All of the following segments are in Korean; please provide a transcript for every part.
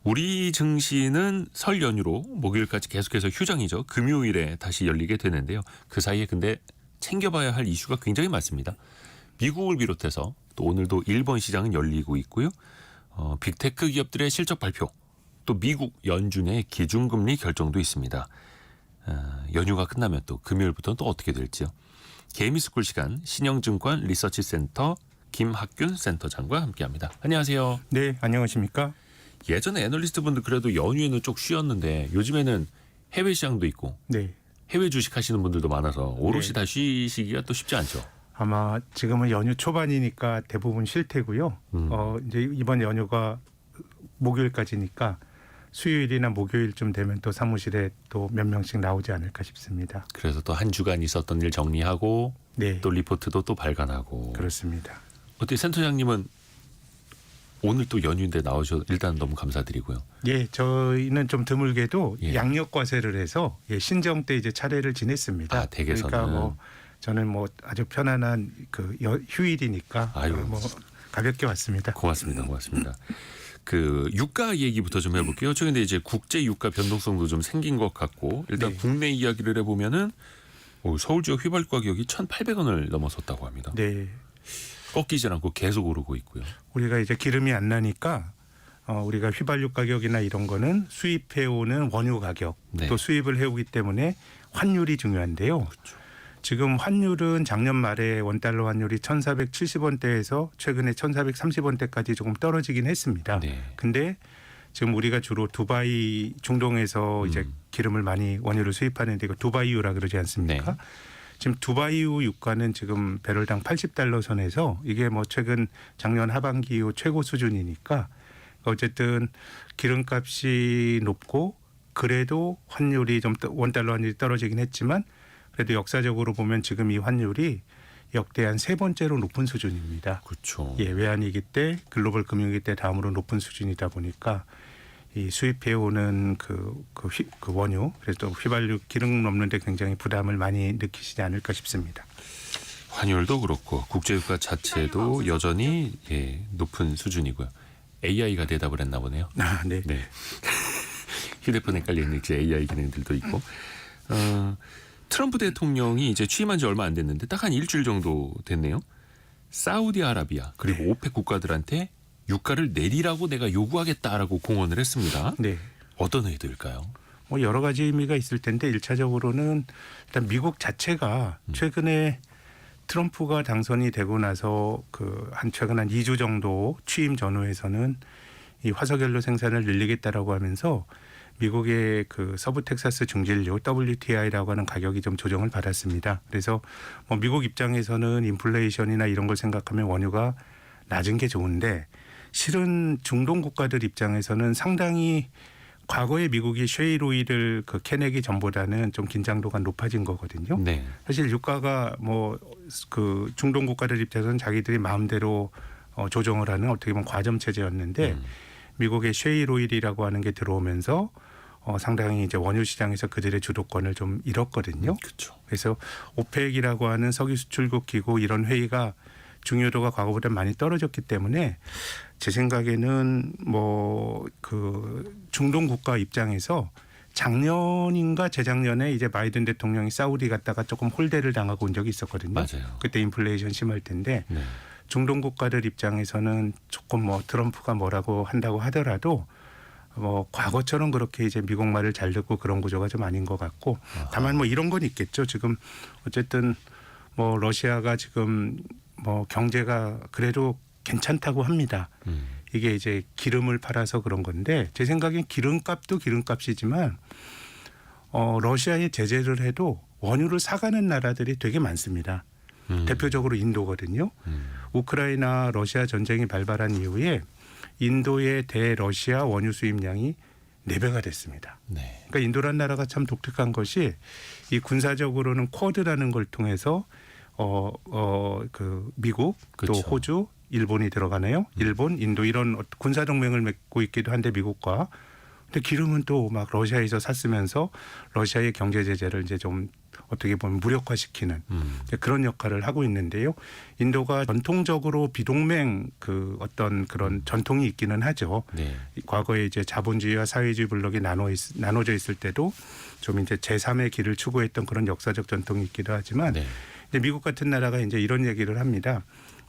우리 증시는 설 연휴로 목요일까지 계속해서 휴장이죠. 금요일에 다시 열리게 되는데요. 그 사이에 근데 챙겨봐야 할 이슈가 굉장히 많습니다. 미국을 비롯해서 또 오늘도 일본 시장은 열리고 있고요. 빅테크 기업들의 실적 발표, 또 미국 연준의 기준금리 결정도 있습니다. 연휴가 끝나면 또 금요일부터는 또 어떻게 될지요. 개미스쿨 시간 신영증권 리서치센터 김학균 센터장과 함께합니다. 안녕하세요. 네, 안녕하십니까? 예전에 애널리스트 분들 그래도 연휴에는 쭉 쉬었는데 요즘에는 해외 시장도 있고 네. 해외 주식 하시는 분들도 많아서 오롯이 네. 다 쉬시기가 또 쉽지 않죠. 아마 지금은 연휴 초반이니까 대부분 쉴 테고요. 이제 이번 연휴가 목요일까지니까 수요일이나 목요일쯤 되면 또 사무실에 또 몇 명씩 나오지 않을까 싶습니다. 그래서 또 한 주간 있었던 일 정리하고 네, 또 리포트도 또 발간하고. 그렇습니다. 어떻게 센터장님은 오늘 또 연휴인데 나오셔서 일단 너무 감사드리고요. 예, 저희는 좀 드물게도 예. 양력 과세를 해서 신정 때 이제 차례를 지냈습니다. 아, 댁에서는. 그러니까 뭐 저는 뭐 아주 편안한 그 휴일이니까 아유. 뭐 가볍게 왔습니다. 고맙습니다. 고맙습니다. 그 유가 얘기부터 좀 해볼게요. 최근에 이제 국제 유가 변동성도 좀 생긴 것 같고 일단 네. 국내 이야기를 해보면은 서울 지역 휘발유 가격이 1,800원을 넘어섰다고 합니다. 네. 꺾이질 않고 계속 오르고 있고요. 우리가 이제 기름이 안 나니까 우리가 휘발유 가격이나 이런 거는 수입해 오는 원유 가격 네. 또 수입을 해오기 때문에 환율이 중요한데요. 그렇죠. 지금 환율은 작년 말에 원달러 환율이 1,470원대에서 최근에 1,430원대까지 조금 떨어지긴 했습니다. 네. 근데 지금 우리가 주로 두바이 중동에서 이제 기름을 많이 원유를 수입하는데 이거 두바이유라 그러지 않습니까? 네. 지금 두바이유 유가는 지금 배럴당 80달러 선에서 이게 뭐 최근 작년 하반기 이후 최고 수준이니까 어쨌든 기름값이 높고 그래도 환율이 좀 원달러 환율이 떨어지긴 했지만 그래도 역사적으로 보면 지금 이 환율이 역대 한 세 번째로 높은 수준입니다. 그렇죠. 예, 외환위기 때 글로벌 금융위기 때 다음으로 높은 수준이다 보니까 이 수입해오는 그 원유 그래서 또 휘발유 기름 넘는데 굉장히 부담을 많이 느끼시지 않을까 싶습니다. 환율도 그렇고 국제 유가 자체도 여전히 높은 수준이고요. AI가 대답을 했나 보네요. 아, 네. 네. 휴대폰 헷갈리는 이제 AI 기능들도 있고. 트럼프 대통령이 이제 취임한 지 얼마 안 됐는데 딱 한 일주일 정도 됐네요. 사우디아라비아 그리고 네. 오펙 국가들한테 유가를 내리라고 내가 요구하겠다라고 공언을 했습니다. 네. 어떤 의도일까요? 뭐 여러 가지 의미가 있을 텐데 1차적으로는 일단 미국 자체가 최근에 트럼프가 당선이 되고 나서 최근 한 2주 정도 취임 전후에서는 이 화석연료 생산을 늘리겠다라고 하면서 미국의 그 서부 텍사스 중진료 WTI라고 하는 가격이 좀 조정을 받았습니다. 그래서 뭐 미국 입장에서는 인플레이션이나 이런 걸 생각하면 원유가 낮은 게 좋은데 실은 중동 국가들 입장에서는 상당히 과거에 미국이 셰일 오일을 캐내기 전보다는 좀 긴장도가 높아진 거거든요. 네. 사실 유가가 뭐 중동 국가들 입장에서는 자기들이 마음대로 조정을 하는 어떻게 보면 과점 체제였는데 미국의 셰일 오일이라고 하는 게 들어오면서 상당히 이제 원유 시장에서 그들의 주도권을 좀 잃었거든요. 그렇죠. 그래서 오펙이라고 하는 석유 수출국 기구 이런 회의가 중요도가 과거보다 많이 떨어졌기 때문에 제 생각에는 중동 국가 입장에서 작년인가 재작년에 이제 바이든 대통령이 사우디 갔다가 조금 홀대를 당하고 온 적이 있었거든요. 맞아요. 그때 인플레이션 심할 텐데 네. 중동 국가들 입장에서는 조금 트럼프가 뭐라고 한다고 하더라도 과거처럼 그렇게 이제 미국 말을 잘 듣고 그런 구조가 좀 아닌 것 같고 다만 이런 건 있겠죠. 지금 어쨌든 러시아가 지금 경제가 그래도 괜찮다고 합니다. 이게 이제 기름을 팔아서 그런 건데 제 생각엔 기름값도 기름값이지만 러시아에 제재를 해도 원유를 사가는 나라들이 되게 많습니다. 대표적으로 인도거든요. 우크라이나 러시아 전쟁이 발발한 이후에 인도의 대러시아 원유 수입량이 4배가 됐습니다. 네. 그러니까 인도라는 나라가 참 독특한 것이 이 군사적으로는 쿼드라는 걸 통해서 미국 또 그렇죠. 호주, 일본이 들어가네요. 일본, 인도 이런 군사 동맹을 맺고 있기도 한데 미국과. 근데 기름은 또 막 러시아에서 샀으면서 러시아의 경제 제재를 이제 좀 어떻게 보면 무력화시키는 그런 역할을 하고 있는데요. 인도가 전통적으로 비동맹 그 어떤 그런 전통이 있기는 하죠. 네. 과거에 이제 자본주의와 사회주의 블록이 나눠져 있을 때도 좀 이제 제3의 길을 추구했던 그런 역사적 전통이 있기도 하지만 네. 이제 미국 같은 나라가 이제 이런 얘기를 합니다.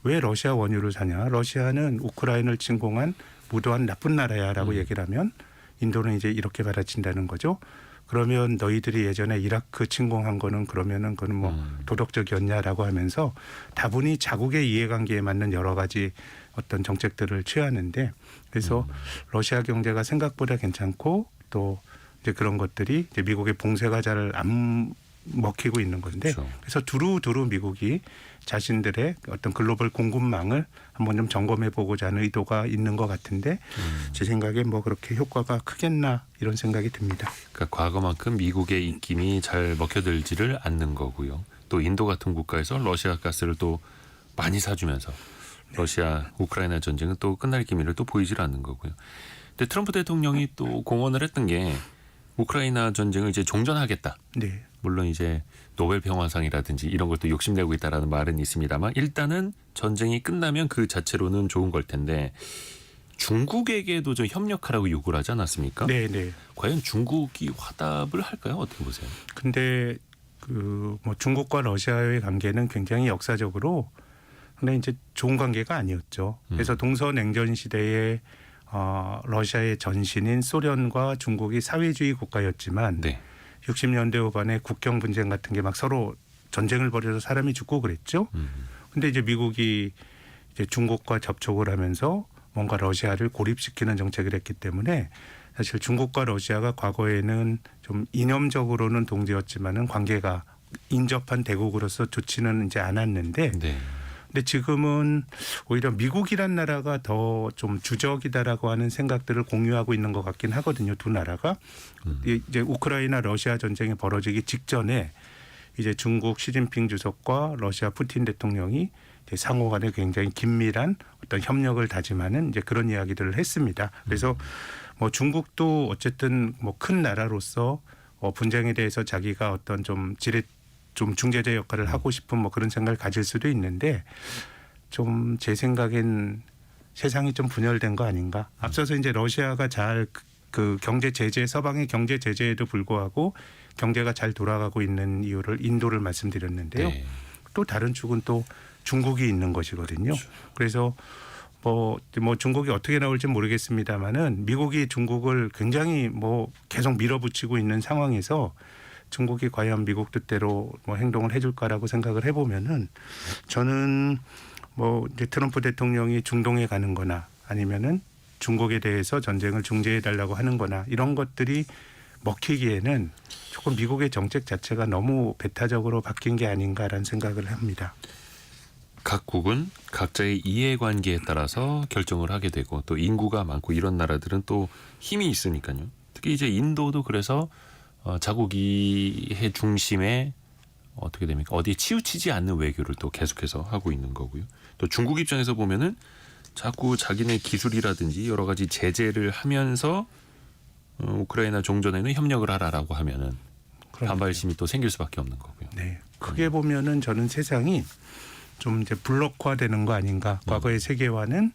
왜 러시아 원유를 사냐? 러시아는 우크라이나를 침공한 무도한 나쁜 나라야라고 얘기를 하면 인도는 이제 이렇게 받아친다는 거죠. 그러면 너희들이 예전에 이라크 침공한 거는 그러면은 그건 뭐 도덕적이었냐라고 하면서 다분히 자국의 이해관계에 맞는 여러 가지 어떤 정책들을 취하는데 그래서 러시아 경제가 생각보다 괜찮고 또 이제 그런 것들이 이제 미국의 봉쇄가 잘 안 먹히고 있는 건데 그렇죠. 그래서 두루두루 미국이 자신들의 어떤 글로벌 공급망을 한번 좀 점검해 보고자 하는 의도가 있는 것 같은데 제 생각에 뭐 그렇게 효과가 크겠나 이런 생각이 듭니다. 그러니까 과거만큼 미국의 입김이 잘 먹혀들지를 않는 거고요. 또 인도 같은 국가에서 러시아 가스를 또 많이 사주면서 러시아 우크라이나 전쟁은 또 끝날 기미를 또 보이질 않는 거고요. 근데 트럼프 대통령이 또 공언을 했던 게 우크라이나 전쟁을 이제 종전하겠다. 네. 물론 이제 노벨 평화상이라든지 이런 것도 욕심내고 있다라는 말은 있습니다만 일단은 전쟁이 끝나면 그 자체로는 좋은 걸 텐데 중국에게도 좀 협력하라고 요구를 하지 않았습니까? 네, 네. 과연 중국이 화답을 할까요? 어떻게 보세요? 근데 그 뭐 중국과 러시아의 관계는 굉장히 역사적으로 근데 이제 좋은 관계가 아니었죠. 그래서 동서냉전 시대에 러시아의 전신인 소련과 중국이 사회주의 국가였지만 네. 60년대 후반에 국경 분쟁 같은 게 막 서로 전쟁을 벌여서 사람이 죽고 그랬죠. 근데 이제 미국이 이제 중국과 접촉을 하면서 뭔가 러시아를 고립시키는 정책을 했기 때문에 사실 중국과 러시아가 과거에는 좀 이념적으로는 동지였지만은 관계가 인접한 대국으로서 좋지는 이제 않았는데 네. 근데 지금은 오히려 미국이란 나라가 더 좀 주적이다라고 하는 생각들을 공유하고 있는 것 같긴 하거든요. 두 나라가 이제 우크라이나 러시아 전쟁이 벌어지기 직전에 이제 중국 시진핑 주석과 러시아 푸틴 대통령이 이제 상호간에 굉장히 긴밀한 어떤 협력을 다짐하는 이제 그런 이야기들을 했습니다. 그래서 뭐 중국도 어쨌든 뭐 큰 나라로서 분쟁에 대해서 자기가 어떤 좀 중재자 역할을 하고 싶은 뭐 그런 생각을 가질 수도 있는데 좀 제 생각엔 세상이 좀 분열된 거 아닌가. 앞서서 이제 러시아가 잘 그 경제 제재 서방의 경제 제재에도 불구하고 경제가 잘 돌아가고 있는 이유를 인도를 말씀드렸는데요. 네. 또 다른 축은 또 중국이 있는 것이거든요. 그래서 뭐 중국이 어떻게 나올지 모르겠습니다만은 미국이 중국을 굉장히 뭐 계속 밀어붙이고 있는 상황에서 중국이 과연 미국 뜻대로 뭐 행동을 해줄까라고 생각을 해보면은 저는 뭐 이제 트럼프 대통령이 중동에 가는 거나 아니면은 중국에 대해서 전쟁을 중재해 달라고 하는 거나 이런 것들이 먹히기에는 조금 미국의 정책 자체가 너무 배타적으로 바뀐 게 아닌가라는 생각을 합니다. 각국은 각자의 이해관계에 따라서 결정을 하게 되고 또 인구가 많고 이런 나라들은 또 힘이 있으니까요. 특히 이제 인도도 그래서 자국의 중심에 어떻게 됩니까? 어디에 치우치지 않는 외교를 또 계속해서 하고 있는 거고요. 또 중국 입장에서 보면은 자꾸 자기네 기술이라든지 여러 가지 제재를 하면서 우크라이나 종전에는 협력을 하라라고 하면은 반발심이 또 생길 수밖에 없는 거고요. 네, 크게 보면은 저는 세상이 좀 이제 블록화되는 거 아닌가. 과거의 세계화는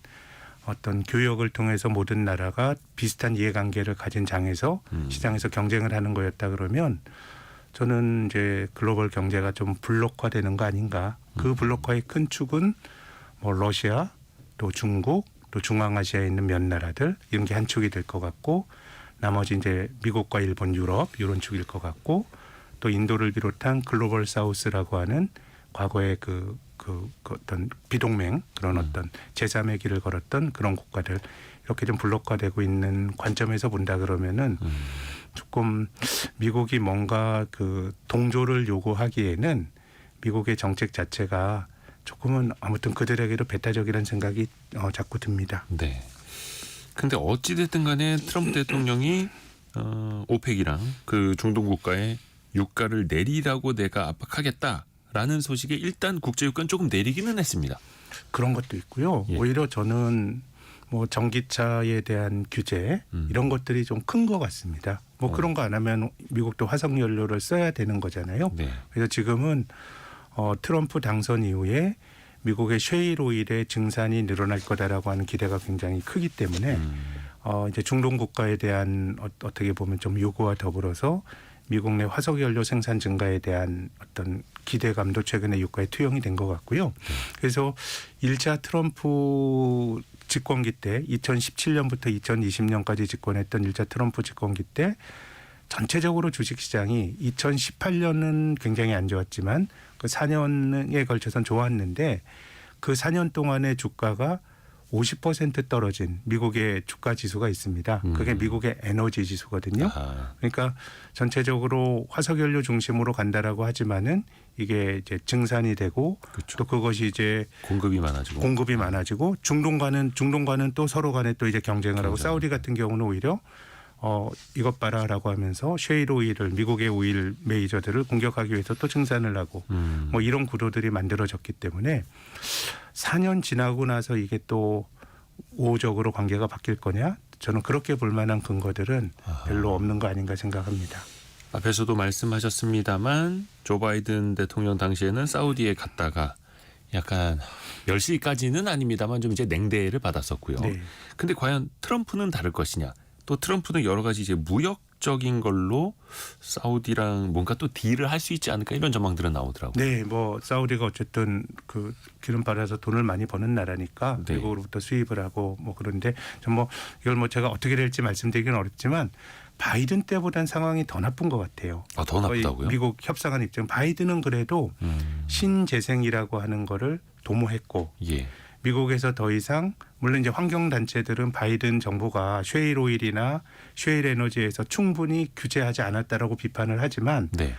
어떤 교역을 통해서 모든 나라가 비슷한 이해관계를 가진 장에서 시장에서 경쟁을 하는 거였다 그러면 저는 이제 글로벌 경제가 좀 블록화되는 거 아닌가. 그 블록화의 큰 축은 뭐 러시아, 또 중국, 또 중앙아시아에 있는 몇 나라들 이런 게 한 축이 될 것 같고 나머지 이제 미국과 일본, 유럽 이런 축일 것 같고 또 인도를 비롯한 글로벌 사우스라고 하는 과거의 그 어떤 비동맹 그런 어떤 제3의 길을 걸었던 그런 국가들 이렇게 좀 블록화되고 있는 관점에서 본다 그러면은 조금 미국이 뭔가 그 동조를 요구하기에는 미국의 정책 자체가 조금은 아무튼 그들에게도 배타적이라는 생각이 자꾸 듭니다. 네. 근데 어찌 됐든 간에 트럼프 대통령이 오펙이랑 그 중동 국가에 유가를 내리라고 내가 압박하겠다라는 소식에 일단 국제 유가는 조금 내리기는 했습니다. 그런 것도 있고요. 예. 오히려 저는 뭐 전기차에 대한 규제 이런 것들이 좀 큰 것 같습니다. 뭐 그런 거 안 하면 미국도 화석 연료를 써야 되는 거잖아요. 네. 그래서 지금은 트럼프 당선 이후에 미국의 셰일 오일의 증산이 늘어날 거다라고 하는 기대가 굉장히 크기 때문에 이제 중동 국가에 대한 어떻게 보면 좀 요구와 더불어서 미국 내 화석 연료 생산 증가에 대한 어떤 기대감도 최근에 유가에 투영이 된 것 같고요. 그래서 1차 트럼프 집권기 때 2017년부터 2020년까지 집권했던 1차 트럼프 집권기 때 전체적으로 주식시장이 2018년은 굉장히 안 좋았지만 그 4년에 걸쳐선 좋았는데 그 4년 동안의 주가가 50% 떨어진 미국의 주가 지수가 있습니다. 그게 미국의 에너지 지수거든요. 아하. 그러니까 전체적으로 화석연료 중심으로 간다라고 하지만은 이게 이제 증산이 되고 그렇죠. 또 그것이 이제 공급이 많아지고 중동과는 또 서로 간에 또 이제 경쟁을 하고 사우디 같은 경우는 오히려 이것 봐라라고 하면서 셰일 오일을 미국의 오일 메이저들을 공격하기 위해서 또 증산을 하고 뭐 이런 구도들이 만들어졌기 때문에 4년 지나고 나서 이게 또 우호적으로 관계가 바뀔 거냐? 저는 그렇게 볼 만한 근거들은 별로 없는 거 아닌가 생각합니다. 앞에서도 말씀하셨습니다만 조 바이든 대통령 당시에는 사우디에 갔다가 약간 멸시까지는 아닙니다만 좀 이제 냉대를 받았었고요. 네. 근데 과연 트럼프는 다를 것이냐? 또 트럼프는 여러 가지 이제 무역적인 걸로 사우디랑 뭔가 또 딜을 할 수 있지 않을까 이런 전망들은 나오더라고요. 네, 뭐 사우디가 어쨌든 그 기름 팔아서 돈을 많이 버는 나라니까 네. 미국으로부터 수입을 하고 뭐 그런데 좀 뭐 이걸 뭐 제가 어떻게 될지 말씀드리기는 어렵지만 바이든 때보단 상황이 더 나쁜 것 같아요. 아, 더 나쁘다고요? 미국 협상한 입장. 바이든은 그래도 신재생이라고 하는 거를 도모했고 예. 미국에서 더 이상 물론 이제 환경 단체들은 바이든 정부가 셰일 오일이나 셰일 에너지에서 충분히 규제하지 않았다라고 비판을 하지만 네.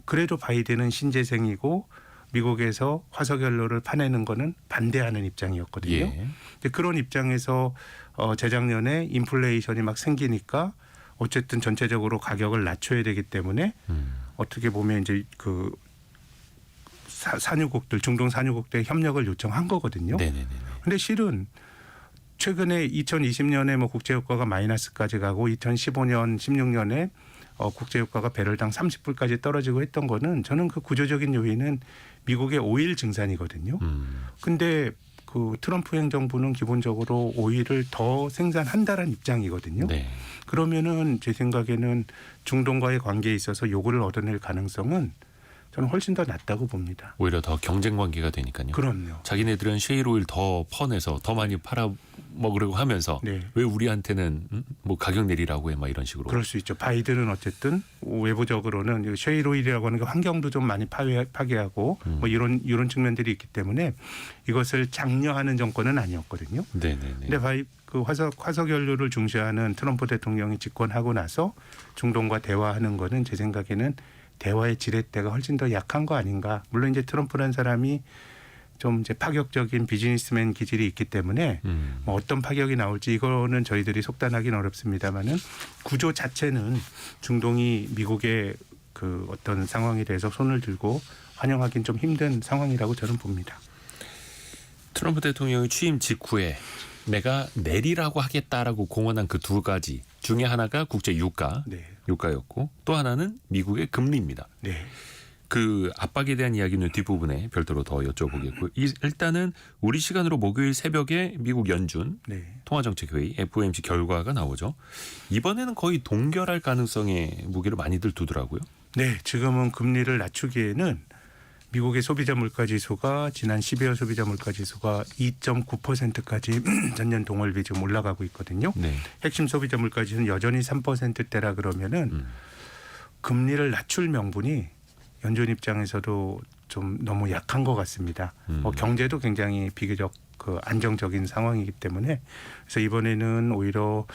그래도 바이든은 신재생이고 미국에서 화석연료를 파내는 거는 반대하는 입장이었거든요. 예. 근데 그런 입장에서 재작년에 인플레이션이 막 생기니까 어쨌든 전체적으로 가격을 낮춰야 되기 때문에 어떻게 보면 이제 그 산유국들 중동 산유국들의 협력을 요청한 거거든요. 네네네. 근데 실은 최근에 2020년에 뭐 국제유가가 마이너스까지 가고 2015년 16년에 국제유가가 배럴당 30불까지 떨어지고 했던 거는 저는 그 구조적인 요인은 미국의 오일 증산이거든요. 근데 그 트럼프 행정부는 기본적으로 오일을 더 생산한다라는 입장이거든요. 네. 그러면은 제 생각에는 중동과의 관계에 있어서 요구를 얻어낼 가능성은 저는 훨씬 더 낮다고 봅니다. 오히려 더 경쟁 관계가 되니까요. 그럼요. 자기네들은 셰일 오일 더 퍼내서 더 많이 팔아 먹으려고 하면서 네. 왜 우리한테는 뭐 가격 내리라고 해 막 이런 식으로. 그럴 수 있죠. 바이든은 어쨌든 외부적으로는 셰일 오일이라고 하는 게 환경도 좀 많이 파괴하고 뭐 이런 측면들이 있기 때문에 이것을 장려하는 정권은 아니었거든요. 네네네. 근데 그 화석 연료를 중시하는 트럼프 대통령이 집권하고 나서 중동과 대화하는 거는 제 생각에는 대화의 지렛대가 훨씬 더 약한 거 아닌가. 물론 이제 트럼프라는 사람이 좀 이제 파격적인 비즈니스맨 기질이 있기 때문에 뭐 어떤 파격이 나올지 이거는 저희들이 속단하기는 어렵습니다만은 구조 자체는 중동이 미국의 그 어떤 상황에 대해서 손을 들고 환영하기는 좀 힘든 상황이라고 저는 봅니다. 트럼프 대통령이 취임 직후에 내가 내리라고 하겠다라고 공언한 그 두 가지 중에 하나가 국제 유가, 네. 유가였고 또 하나는 미국의 금리입니다. 네. 그 압박에 대한 이야기는 뒷부분에 별도로 더 여쭤보겠고 일단은 우리 시간으로 목요일 새벽에 미국 연준 네. 통화정책회의 FOMC 결과가 나오죠. 이번에는 거의 동결할 가능성에 무게를 많이들 두더라고요. 네. 지금은 금리를 낮추기에는 미국의 소비자 물가지수가 지난 12월 소비자 물가지수가 2.9%까지 전년 동월비 지금 올라가고 있거든요. 네. 핵심 소비자 물가지수는 여전히 3%대라 그러면은 금리를 낮출 명분이 연준 입장에서도 좀 너무 약한 것 같습니다. 경제도 굉장히 비교적 그 안정적인 상황이기 때문에 그래서 이번에는 오히려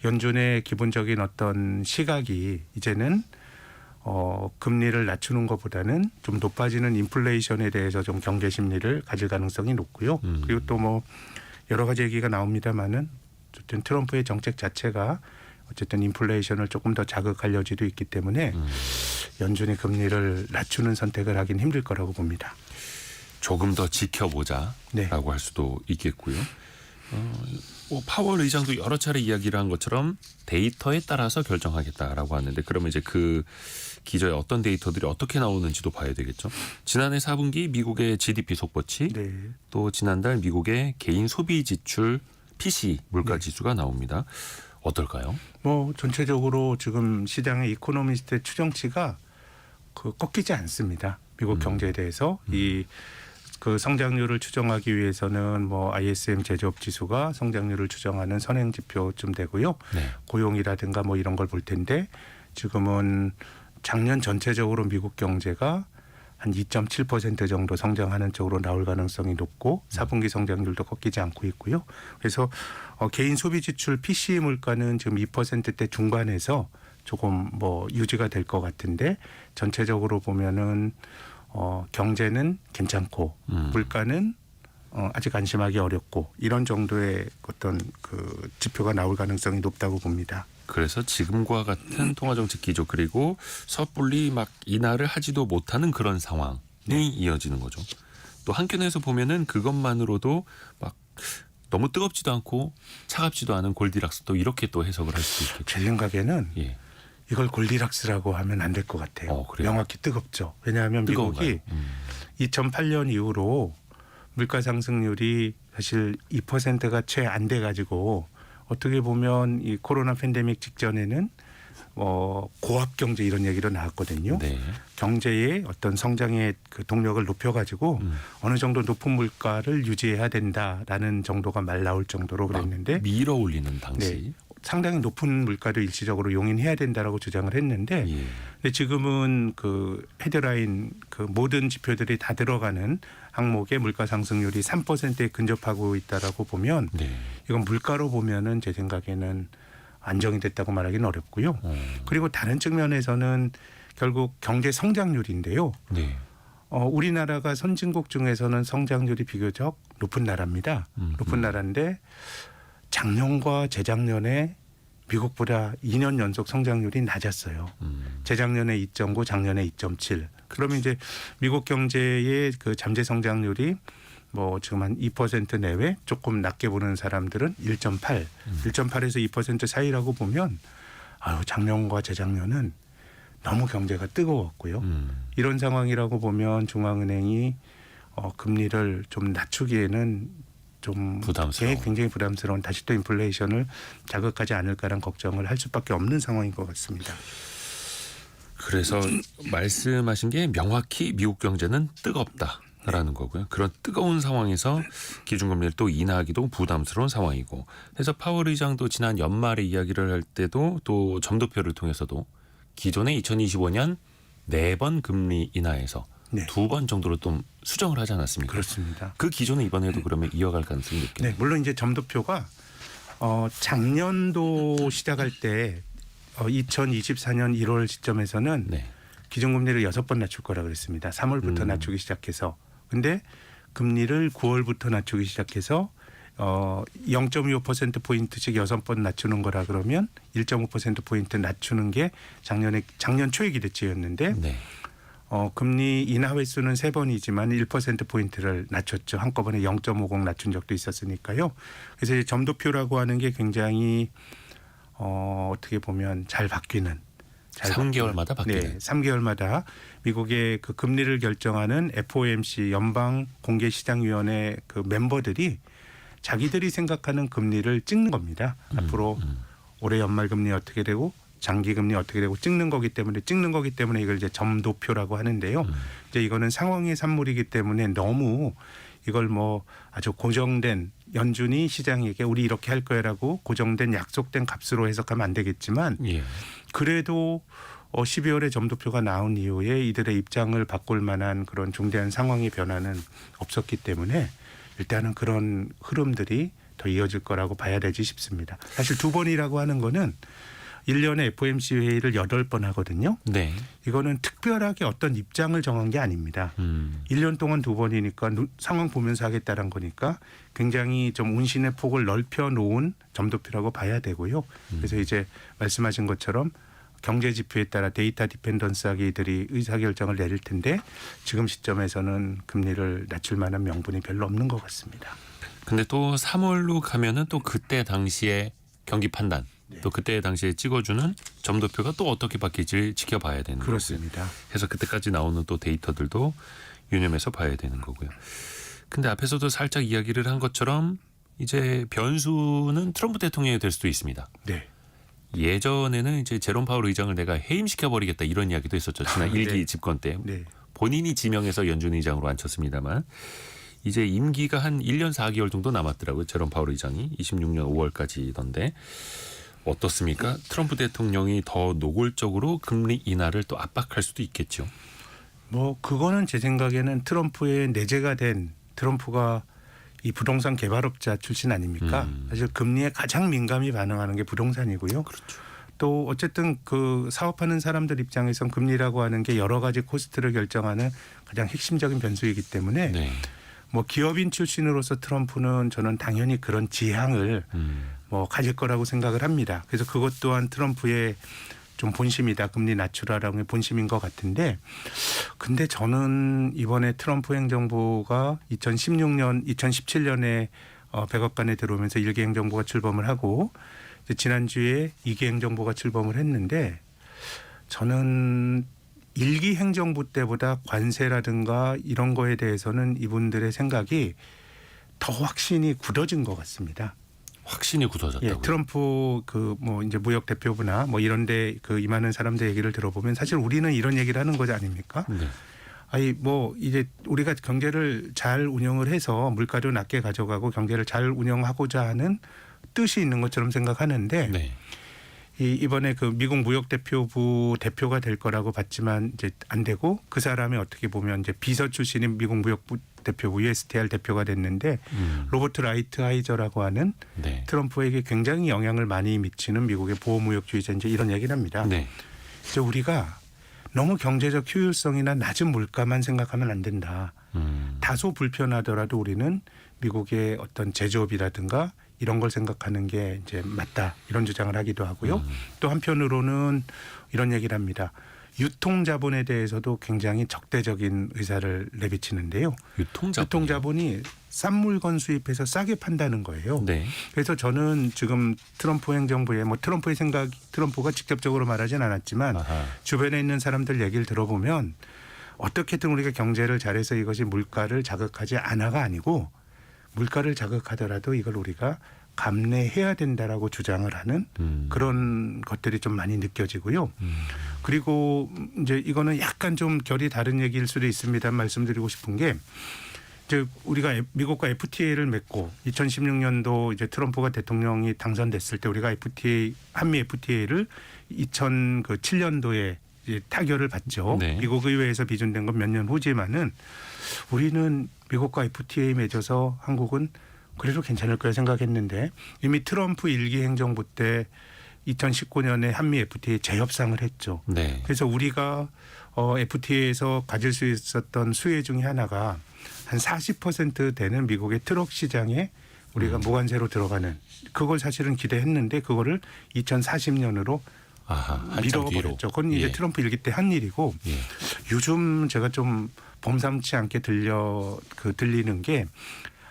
연준의 기본적인 어떤 시각이 이제는 금리를 낮추는 것보다는 좀 높아지는 인플레이션에 대해서 좀 경계 심리를 가질 가능성이 높고요. 그리고 또 뭐 여러 가지 얘기가 나옵니다만은 어쨌든 트럼프의 정책 자체가 어쨌든 인플레이션을 조금 더 자극할 여지도 있기 때문에 연준이 금리를 낮추는 선택을 하긴 힘들 거라고 봅니다. 조금 더 지켜보자라고 네. 할 수도 있겠고요. 파월 의장도 여러 차례 이야기를 한 것처럼 데이터에 따라서 결정하겠다라고 하는데 그러면 이제 그 기저에 어떤 데이터들이 어떻게 나오는지도 봐야 되겠죠. 지난해 4분기 미국의 GDP 속보치 네. 또 지난달 미국의 개인 소비 지출 PCE 물가 지수가 나옵니다. 어떨까요? 뭐 전체적으로 지금 시장의 이코노미스트의 추정치가 꺾이지 않습니다. 미국 경제에 대해서 이 그 성장률을 추정하기 위해서는 뭐 ISM 제조업 지수가 성장률을 추정하는 선행 지표쯤 되고요. 네. 고용이라든가 뭐 이런 걸 볼 텐데 지금은 작년 전체적으로 미국 경제가 한 2.7% 정도 성장하는 쪽으로 나올 가능성이 높고 4분기 성장률도 꺾이지 않고 있고요. 그래서 개인 소비 지출 PCE 물가는 지금 2%대 중반에서 조금 뭐 유지가 될 것 같은데 전체적으로 보면은 경제는 괜찮고 물가는 아직 안심하기 어렵고 이런 정도의 어떤 그 지표가 나올 가능성이 높다고 봅니다. 그래서 지금과 같은 통화정책 기조 그리고 섣불리 막 인하를 하지도 못하는 그런 상황이 이어지는 거죠. 또 한켠에서 보면은 그것만으로도 막 너무 뜨겁지도 않고 차갑지도 않은 골디락스 또 이렇게 또 해석을 할 수도 있겠죠. 제 생각에는 예. 이걸 골디락스라고 하면 안 될 것 같아요. 그래요? 명확히 뜨겁죠. 왜냐하면 미국이 2008년 이후로 물가 상승률이 사실 2%가 채 안 돼 가지고 어떻게 보면 이 코로나 팬데믹 직전에는 고압 경제 이런 얘기도 나왔거든요. 네. 경제의 어떤 성장의 그 동력을 높여가지고 어느 정도 높은 물가를 유지해야 된다라는 정도가 말 나올 정도로 그랬는데 밀어 올리는 당시. 네. 상당히 높은 물가를 일시적으로 용인해야 된다라고 주장을 했는데 예. 근데 지금은 그 헤드라인 그 모든 지표들이 다 들어가는 항목의 물가 상승률이 3%에 근접하고 있다라고 보면 네. 이건 물가로 보면은 제 생각에는 안정이 됐다고 말하기는 어렵고요. 그리고 다른 측면에서는 결국 경제 성장률인데요. 네. 우리나라가 선진국 중에서는 성장률이 비교적 높은 나라입니다. 높은 나라인데 작년과 재작년에 미국보다 2년 연속 성장률이 낮았어요. 재작년에 2.9, 작년에 2.7. 그러면 이제 미국 경제의 그 잠재 성장률이 뭐 지금 한 2% 내외 조금 낮게 보는 사람들은 1.8, 1.8에서 2% 사이라고 보면 작년과 재작년은 너무 경제가 뜨거웠고요. 이런 상황이라고 보면 중앙은행이 금리를 좀 낮추기에는 좀 부담스러워. 굉장히 부담스러운 다시 또 인플레이션을 자극하지 않을까라는 걱정을 할 수밖에 없는 상황인 것 같습니다. 그래서 말씀하신 게 명확히 미국 경제는 뜨겁다라는 거고요. 그런 뜨거운 상황에서 기준금리를 또 인하하기도 부담스러운 상황이고. 그래서 파월 의장도 지난 연말에 이야기를 할 때도 또 점도표를 통해서도 기존의 2025년 4번 금리 인하에서 네. 2번 정도로 좀 수정을 하지 않았습니까? 그렇습니다. 그 기존은 이번에도 그러면 이어갈 가능성이 높겠네요. 네, 물론 이제 점도표가 작년도 시작할 때 2024년 1월 시점에서는 네. 기준금리를 6번 낮출 거라 그랬습니다. 3월부터 낮추기 시작해서. 근데 금리를 9월부터 낮추기 시작해서 0.25%포인트씩 6번 낮추는 거라 그러면 1.5%포인트 낮추는 게 작년 초의 기대치였는데 네. 금리 인하 횟수는 3번이지만 1%포인트를 낮췄죠. 한꺼번에 0.50 낮춘 적도 있었으니까요. 그래서 이제 점도표라고 하는 게 굉장히 어떻게 보면 잘 바뀌는. 3개월마다 바뀌는. 네, 3개월마다 미국의 그 금리를 결정하는 FOMC 연방공개시장위원회 그 멤버들이 자기들이 생각하는 금리를 찍는 겁니다. 앞으로 올해 연말 금리 어떻게 되고 장기 금리 어떻게 되고 찍는 거기 때문에 이걸 이제 점도표라고 하는데요. 이제 이거는 상황의 산물이기 때문에 너무 이걸 뭐 아주 고정된 연준이 시장에게 우리 이렇게 할 거야라고 고정된 약속된 값으로 해석하면 안 되겠지만 예. 그래도 12월에 점도표가 나온 이후에 이들의 입장을 바꿀 만한 그런 중대한 상황의 변화는 없었기 때문에 일단은 그런 흐름들이 더 이어질 거라고 봐야 되지 싶습니다. 사실 2번이라고 하는 거는 1년에 FOMC 회의를 8번 하거든요. 네. 이거는 특별하게 어떤 입장을 정한 게 아닙니다. 1년 동안 2번이니까 상황 보면서 하겠다는 거니까 굉장히 좀 운신의 폭을 넓혀 놓은 점도표라고 봐야 되고요. 그래서 이제 말씀하신 것처럼 경제 지표에 따라 데이터 디펜던스하게 이들이 의사결정을 내릴 텐데 지금 시점에서는 금리를 낮출 만한 명분이 별로 없는 것 같습니다. 근데 또 3월로 가면은 또 그때 당시에 경기 판단 또 그때 당시에 찍어주는 점도표가 또 어떻게 바뀔지 지켜봐야 되는 거고요. 그렇습니다. 그래서 그때까지 나오는 또 데이터들도 유념해서 봐야 되는 거고요. 근데 앞에서도 살짝 이야기를 한 것처럼 이제 변수는 트럼프 대통령이 될 수도 있습니다. 네. 예전에는 이제 제롬 파월 의장을 내가 해임시켜 버리겠다 이런 이야기도 있었죠. 지난 네. 1기 집권 때 네. 본인이 지명해서 연준 의장으로 앉혔습니다만 이제 임기가 한 1년 4개월 정도 남았더라고요. 제롬 파월 의장이 26년 5월까지던데 어떻습니까? 트럼프 대통령이 더 노골적으로 금리 인하를 또 압박할 수도 있겠죠. 뭐 그거는 제 생각에는 트럼프의 내재가 된 트럼프가 이 부동산 개발업자 출신 아닙니까? 사실 금리에 가장 민감히 반응하는 게 부동산이고요. 그렇죠. 또 어쨌든 그 사업하는 사람들 입장에선 금리라고 하는 게 여러 가지 코스트를 결정하는 가장 핵심적인 변수이기 때문에 네. 뭐 기업인 출신으로서 트럼프는 저는 당연히 그런 지향을 뭐 가질 거라고 생각을 합니다. 그래서 그것 또한 트럼프의 좀 본심이다. 금리 낮추라라는 게 본심인 것 같은데 근데 저는 이번에 트럼프 행정부가 2016년, 2017년에 백악관에 들어오면서 1기 행정부가 출범을 하고 이제 지난주에 2기 행정부가 출범을 했는데 저는 1기 행정부 때보다 관세라든가 이런 거에 대해서는 이분들의 생각이 더 확신이 굳어진 것 같습니다. 확신이 굳어졌다고요. 예, 트럼프 그 뭐 이제 무역 대표부나 뭐 이런데 그 임하는 사람들 얘기를 들어보면 사실 우리는 이런 얘기를 하는 거지 아닙니까? 네. 아니 뭐 이제 우리가 경제를 잘 운영을 해서 물가도 낮게 가져가고 경제를 잘 운영하고자 하는 뜻이 있는 것처럼 생각하는데 네. 이번에 그 미국 무역 대표부 대표가 될 거라고 봤지만 이제 안 되고 그 사람이 어떻게 보면 이제 비서 출신인 미국 무역부 대표부 USTR 대표가 됐는데 로버트 라이트하이저라고 하는 네. 트럼프에게 굉장히 영향을 많이 미치는 미국의 보호무역주의자 이제 이런 얘기를 합니다. 네. 이제 우리가 너무 경제적 효율성이나 낮은 물가만 생각하면 안 된다. 다소 불편하더라도 우리는 미국의 어떤 제조업이라든가 이런 걸 생각하는 게 이제 맞다. 이런 주장을 하기도 하고요. 또 한편으로는 이런 얘기를 합니다. 유통자본에 대해서도 굉장히 적대적인 의사를 내비치는데요. 유통자본이 싼 물건 수입해서 싸게 판다는 거예요. 네. 그래서 저는 지금 트럼프 행정부에 뭐 트럼프의 생각, 트럼프가 직접적으로 말하진 않았지만 아하. 주변에 있는 사람들 얘기를 들어보면 어떻게든 우리가 경제를 잘해서 이것이 물가를 자극하지 않아가 아니고 물가를 자극하더라도 이걸 우리가 감내해야 된다라고 주장을 하는 그런 것들이 좀 많이 느껴지고요. 그리고 이제 이거는 약간 좀 결이 다른 얘기일 수도 있습니다. 말씀드리고 싶은 게 이제 우리가 미국과 FTA를 맺고 2016년도 이제 트럼프가 대통령이 당선됐을 때 우리가 FTA 한미 FTA를 2007년도에 이제 타결을 받죠. 네. 미국 의회에서 비준된 건 몇 년 후지만은 우리는 미국과 FTA 맺어서 한국은 그래도 괜찮을 거야 생각했는데 이미 트럼프 1기 행정부 때 2019년에 한미 FTA 재협상을 했죠. 네. 그래서 우리가 FTA에서 가질 수 있었던 수혜 중에 하나가 한 40% 되는 미국의 트럭 시장에 우리가 무관세로 들어가는 그걸 사실은 기대했는데 그거를 2040년으로 아하, 한참 뒤로. 밀어버렸죠. 그건 이제 예. 트럼프 1기 때 한 일이고 예. 요즘 제가 좀 범상치 않게 들리는 게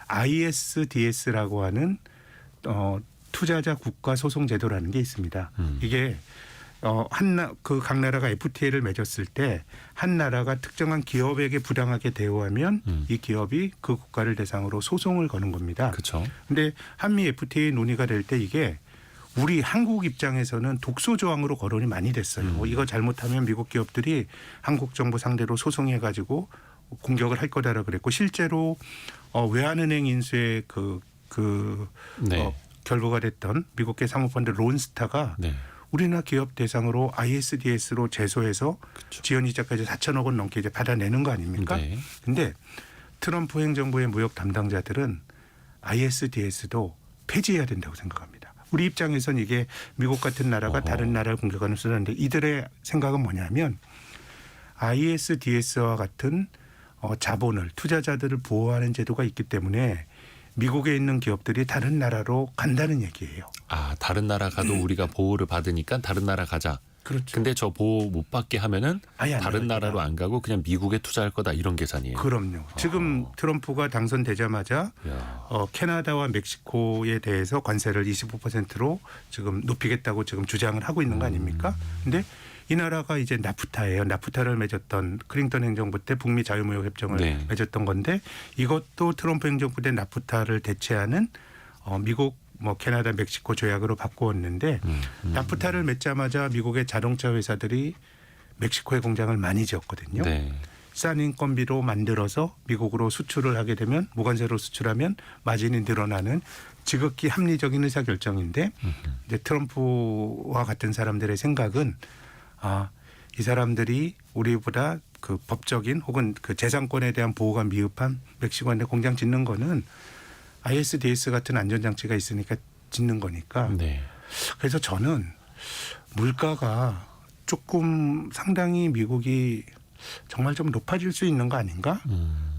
ISDS라고 하는 투자자 국가 소송 제도라는 게 있습니다. 이게 각 나라가 FTA를 맺었을 때 한 나라가 특정한 기업에게 부당하게 대우하면 이 기업이 그 국가를 대상으로 소송을 거는 겁니다. 그렇죠. 근데 한미 FTA 논의가 될 때 이게 우리 한국 입장에서는 독소 조항으로 거론이 많이 됐어요. 이거 잘못하면 미국 기업들이 한국 정부 상대로 소송해 가지고 공격을 할 거다라고 그랬고 실제로 외환은행 인수의 네. 결부가 됐던 미국계 사모펀드 론스타가 네. 우리나라 기업 대상으로 ISDS로 제소해서 그렇죠. 지연이자까지 4천억 원 넘게 이제 받아내는 거 아닙니까? 네. 근데 트럼프 행정부의 무역 담당자들은 ISDS도 폐지해야 된다고 생각합니다. 우리 입장에선 이게 미국 같은 나라가 다른 나라를 공격하는 수단인데 이들의 생각은 뭐냐면 ISDS와 같은 자본을 투자자들을 보호하는 제도가 있기 때문에 미국에 있는 기업들이 다른 나라로 간다는 얘기예요. 아, 다른 나라 가도 우리가 보호를 받으니까 다른 나라 가자. 그렇죠. 근데 저 보호 못 받게 하면은 아예 안 다른 나갈 나라로 거다. 안 가고 그냥 미국에 투자할 거다 이런 계산이에요. 그럼요. 지금 트럼프가 당선되자마자 야. 캐나다와 멕시코에 대해서 관세를 25%로 지금 높이겠다고 지금 주장을 하고 있는 거 아닙니까? 근데 이 나라가 이제 나프타예요. 나프타를 맺었던 클린턴 행정부 때 북미 자유무역 협정을 네. 맺었던 건데 이것도 트럼프 행정부 때 나프타를 대체하는 미국 뭐 캐나다 멕시코 조약으로 바꾸었는데 나프타를 맺자마자 미국의 자동차 회사들이 멕시코에 공장을 많이 지었거든요. 네. 싼 인건비로 만들어서 미국으로 수출을 하게 되면 무관세로 수출하면 마진이 늘어나는 지극히 합리적인 의사결정인데 이제 트럼프와 같은 사람들의 생각은 이 사람들이 우리보다 그 법적인 혹은 그 재산권에 대한 보호가 미흡한 멕시코한테 공장 짓는 거는 ISDS 같은 안전장치가 있으니까 짓는 거니까. 네. 그래서 저는 물가가 조금 상당히 미국이 정말 좀 높아질 수 있는 거 아닌가?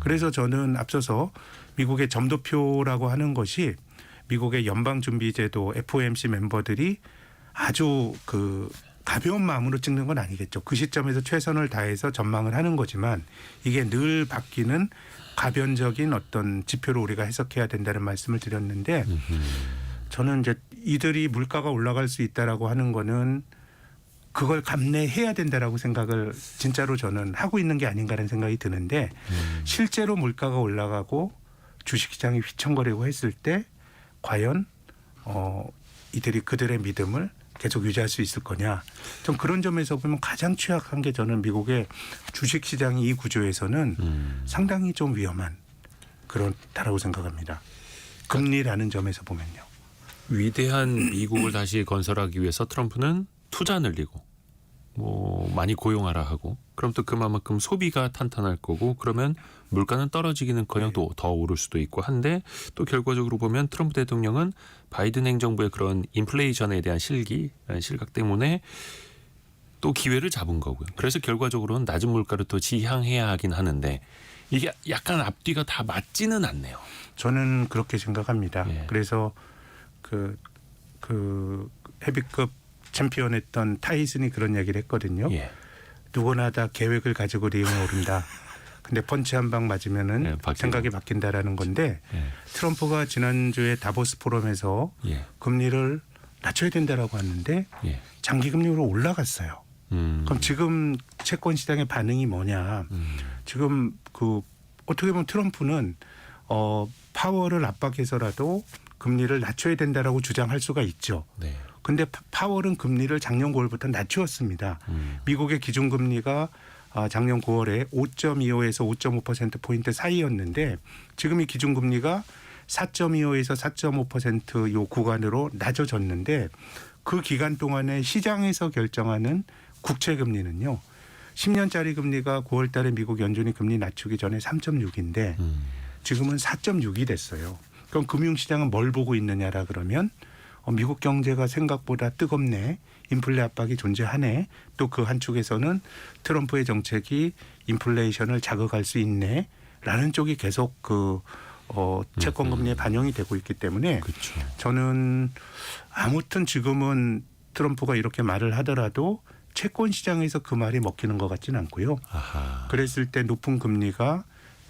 그래서 저는 앞서서 미국의 점도표라고 하는 것이 미국의 연방준비제도 FOMC 멤버들이 아주 그 가벼운 마음으로 찍는 건 아니겠죠. 그 시점에서 최선을 다해서 전망을 하는 거지만 이게 늘 바뀌는 가변적인 어떤 지표로 우리가 해석해야 된다는 말씀을 드렸는데 저는 이제 이들이 물가가 올라갈 수 있다라고 하는 거는 그걸 감내해야 된다라고 생각을 진짜로 저는 하고 있는 게 아닌가라는 생각이 드는데 실제로 물가가 올라가고 주식시장이 휘청거리고 했을 때 과연 이들이 그들의 믿음을 계속 유지할 수 있을 거냐. 좀 그런 점에서 보면 가장 취약한 게 저는 미국의 주식시장이 이 구조에서는 상당히 좀 위험한 그렇다라고 생각합니다. 금리라는 점에서 보면요. 위대한 미국을 다시 건설하기 위해서 트럼프는 투자 늘리고 뭐 많이 고용하라 하고 그럼 또 그만큼 소비가 탄탄할 거고 그러면 물가는 떨어지기는커녕 또 더 오를 수도 있고 한데 또 결과적으로 보면 트럼프 대통령은 바이든 행정부의 그런 인플레이션에 대한 실각 때문에 또 기회를 잡은 거고요. 그래서 결과적으로는 낮은 물가를 또 지향해야 하긴 하는데 이게 약간 앞뒤가 다 맞지는 않네요. 저는 그렇게 생각합니다. 예. 그래서 그 헤비급 챔피언했던 타이슨이 그런 얘기를 했거든요. 예. 누구나 다 계획을 가지고 링을 오른다. 근데 펀치 한 방 맞으면은 예, 바뀌고. 생각이 바뀐다라는 건데 예. 트럼프가 지난주에 다보스 포럼에서 예. 금리를 낮춰야 된다라고 하는데 예. 장기 금리로 올라갔어요. 그럼 지금 채권 시장의 반응이 뭐냐? 지금 그 어떻게 보면 트럼프는 파월을 압박해서라도 금리를 낮춰야 된다라고 주장할 수가 있죠. 네. 근데 파월은 금리를 작년 9월부터 낮추었습니다. 미국의 기준금리가 작년 9월에 5.25에서 5.5%포인트 사이였는데 지금 이 기준금리가 4.25에서 4.5% 요 구간으로 낮아졌는데 그 기간 동안에 시장에서 결정하는 국채금리는요. 10년짜리 금리가 9월 달에 미국 연준이 금리 낮추기 전에 3.6인데 지금은 4.6이 됐어요. 그럼 금융시장은 뭘 보고 있느냐라 그러면 미국 경제가 생각보다 뜨겁네. 인플레 압박이 존재하네. 또 그 한쪽에서는 트럼프의 정책이 인플레이션을 자극할 수 있네. 라는 쪽이 계속 채권 금리에 반영이 되고 있기 때문에 그렇죠. 저는 아무튼 지금은 트럼프가 이렇게 말을 하더라도 채권 시장에서 그 말이 먹히는 것 같지는 않고요. 아하. 그랬을 때 높은 금리가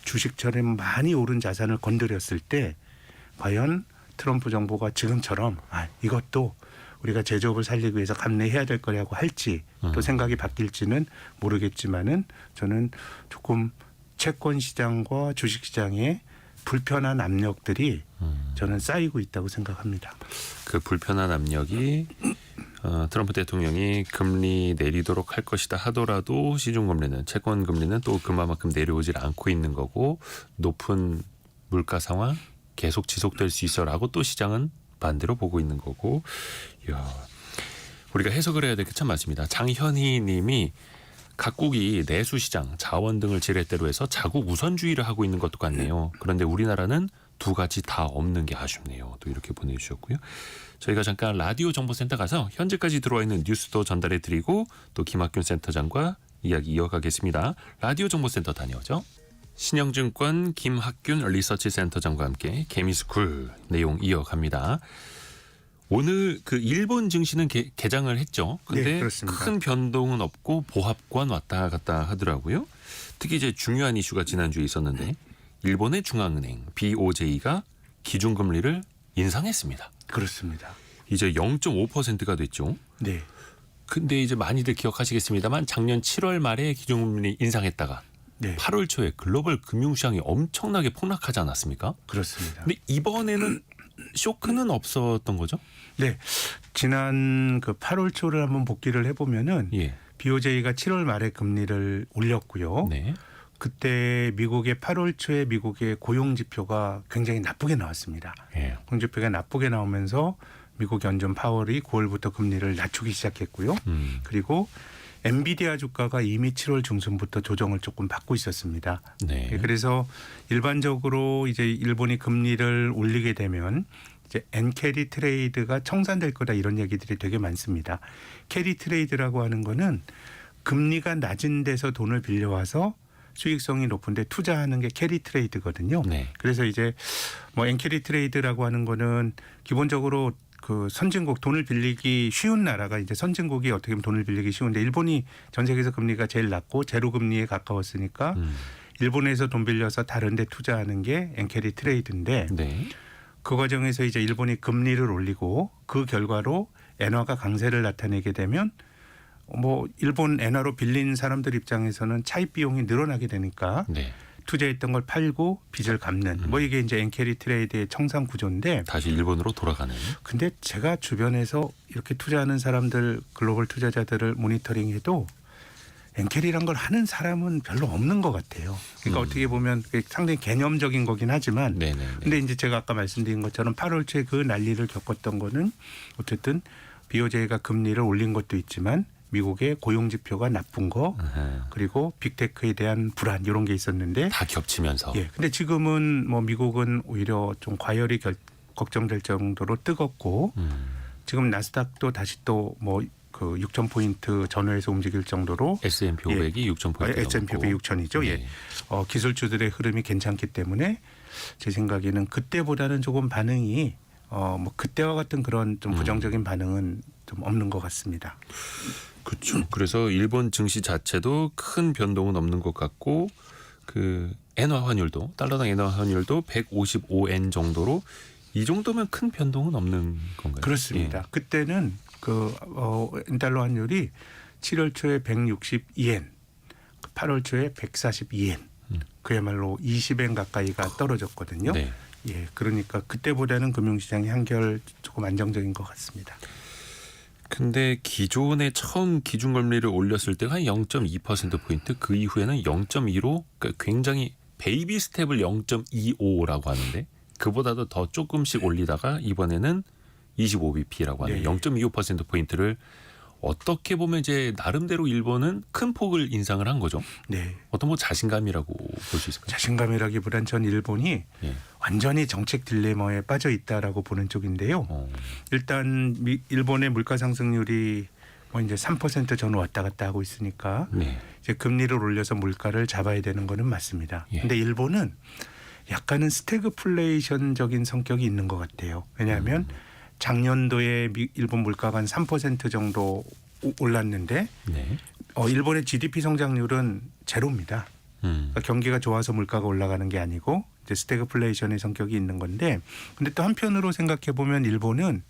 주식처럼 많이 오른 자산을 건드렸을 때 과연 트럼프 정부가 지금처럼 이것도 우리가 제조업을 살리기 위해서 감내해야 될 거라고 할지 또 생각이 바뀔지는 모르겠지만은 저는 조금 채권 시장과 주식 시장에 불편한 압력들이 저는 쌓이고 있다고 생각합니다. 그 불편한 압력이 트럼프 대통령이 금리 내리도록 할 것이다 하더라도 시중금리는 채권금리는 또 그만큼 내려오질 않고 있는 거고 높은 물가 상황 계속 지속될 수 있어라고 또 시장은 반대로 보고 있는 거고 이야, 우리가 해석을 해야 될 게 참 많습니다. 장현희 님이 각국이 내수시장, 자원 등을 지렛대로 해서 자국 우선주의를 하고 있는 것도 같네요. 그런데 우리나라는 두 가지 다 없는 게 아쉽네요. 또 이렇게 보내주셨고요. 저희가 잠깐 라디오 정보센터 가서 현재까지 들어와 있는 뉴스도 전달해 드리고 또 김학균 센터장과 이야기 이어가겠습니다. 라디오 정보센터 다녀오죠. 신영증권 김학균 리서치 센터장과 함께 개미스쿨 내용 이어갑니다. 오늘 그 일본 증시는 개장을 했죠. 네, 근데 그렇습니다. 큰 변동은 없고 보합권 왔다 갔다 하더라고요. 특히 이제 중요한 이슈가 지난주에 있었는데 일본의 중앙은행 BOJ가 기준금리를 인상했습니다. 그렇습니다. 이제 0.5%가 됐죠. 네. 근데 이제 많이들 기억하시겠습니다만 작년 7월 말에 기준금리 인상했다가 네. 8월 초에 글로벌 금융시장이 엄청나게 폭락하지 않았습니까? 그렇습니다. 근데 이번에는 쇼크는 없었던 거죠? 네. 지난 그 8월 초를 한번 복기를 해보면은 예. BOJ가 7월 말에 금리를 올렸고요. 네. 그때 미국의 8월 초에 미국의 고용 지표가 굉장히 나쁘게 나왔습니다. 예. 고용 지표가 나쁘게 나오면서 미국 연준 파월이 9월부터 금리를 낮추기 시작했고요. 그리고 엔비디아 주가가 이미 7월 중순부터 조정을 조금 받고 있었습니다. 네. 그래서 일반적으로 이제 일본이 금리를 올리게 되면 이제 엔캐리 트레이드가 청산될 거다 이런 얘기들이 되게 많습니다. 캐리 트레이드라고 하는 거는 금리가 낮은 데서 돈을 빌려와서 수익성이 높은데 투자하는 게 캐리 트레이드거든요. 네. 그래서 이제 뭐 엔캐리 트레이드라고 하는 거는 기본적으로 그 선진국 돈을 빌리기 쉬운 나라가 이제 선진국이 어떻게 보면 돈을 빌리기 쉬운데 일본이 전 세계에서 금리가 제일 낮고 제로 금리에 가까웠으니까 일본에서 돈 빌려서 다른 데 투자하는 게 엔캐리 트레이드인데 네. 그 과정에서 이제 일본이 금리를 올리고 그 결과로 엔화가 강세를 나타내게 되면 뭐 일본 엔화로 빌린 사람들 입장에서는 차입 비용이 늘어나게 되니까 네. 투자했던 걸 팔고 빚을 갚는 뭐 이게 이제 엔캐리 트레이드의 청산 구조인데 다시 일본으로 돌아가는. 근데 제가 주변에서 이렇게 투자하는 사람들 글로벌 투자자들을 모니터링해도 엔캐리란 걸 하는 사람은 별로 없는 것 같아요. 그러니까 어떻게 보면 상당히 개념적인 거긴 하지만 네네. 근데 이제 제가 아까 말씀드린 것처럼 8월 초에 그 난리를 겪었던 거는 어쨌든 BOJ가 금리를 올린 것도 있지만 미국의 고용 지표가 나쁜 거 그리고 빅테크에 대한 불안 이런 게 있었는데 다 겹치면서. 예. 근데 지금은 뭐 미국은 오히려 좀 과열이 걱정될 정도로 뜨겁고 지금 나스닥도 다시 또 뭐 그 6,000포인트 전후에서 움직일 정도로 S&P 500이 6,000포인트 S&P 500 6,000이죠. 예. 기술주들의 흐름이 괜찮기 때문에 제 생각에는 그때보다는 조금 반응이 뭐 그때와 같은 그런 좀 부정적인 반응은 좀 없는 것 같습니다. 그렇죠. 그래서 일본 증시 자체도 큰 변동은 없는 것 같고 그 엔화 환율도 달러당 엔화 환율도 155엔 정도로 이 정도면 큰 변동은 없는 건가요? 그렇습니다. 예. 그때는 그 엔달러 환율이 7월 초에 162엔, 8월 초에 142엔, 그야말로 20엔 가까이가 떨어졌거든요. 네. 예, 그러니까 그때보다는 금융시장이 한결 조금 안정적인 것 같습니다. 근데 기존에 처음 기준금리를 올렸을 때가 한 0.2%포인트 그 이후에는 0.2로 그러니까 굉장히 베이비 스텝을 0.25라고 하는데 그보다도 더 조금씩 올리다가 이번에는 25bp라고 하는 네. 0.25%포인트를 어떻게 보면 이제 나름대로 일본은 큰 폭을 인상을 한 거죠. 네. 어떤 뭐 자신감이라고 볼 수 있을까요? 자신감이라기보단 전 일본이 예. 완전히 정책 딜레마에 빠져 있다라고 보는 쪽인데요. 일단 일본의 물가 상승률이 뭐 이제 3% 전후 왔다 갔다 하고 있으니까 네. 이제 금리를 올려서 물가를 잡아야 되는 거는 맞습니다. 예. 근데 일본은 약간은 스태그플레이션적인 성격이 있는 것 같아요. 왜냐하면 작년도에 일본 물가가 한 3% 정도 올랐는데 네. 일본의 GDP 성장률은 제로입니다. 그러니까 경기가 좋아서 물가가 올라가는 게 아니고 이제 스태그플레이션의 성격이 있는 건데 근데 또 한편으로 생각해 보면 일본은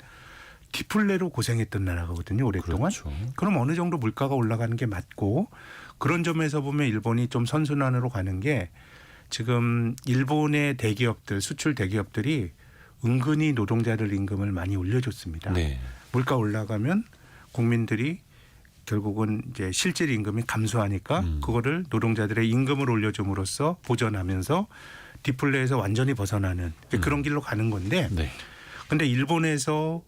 디플레로 고생했던 나라거든요. 오랫동안. 그렇죠. 그럼 어느 정도 물가가 올라가는 게 맞고 그런 점에서 보면 일본이 좀 선순환으로 가는 게 지금 일본의 대기업들 수출 대기업들이 은근히 노동자들 임금을 많이 올려줬습니다. 네. 물가 올라가면 국민들이 결국은 이제 실질 임금이 감소하니까 그거를 노동자들의 임금을 올려줌으로써 보전하면서 디플레에서 완전히 벗어나는 그런 길로 가는 건데 네. 근데 일본에서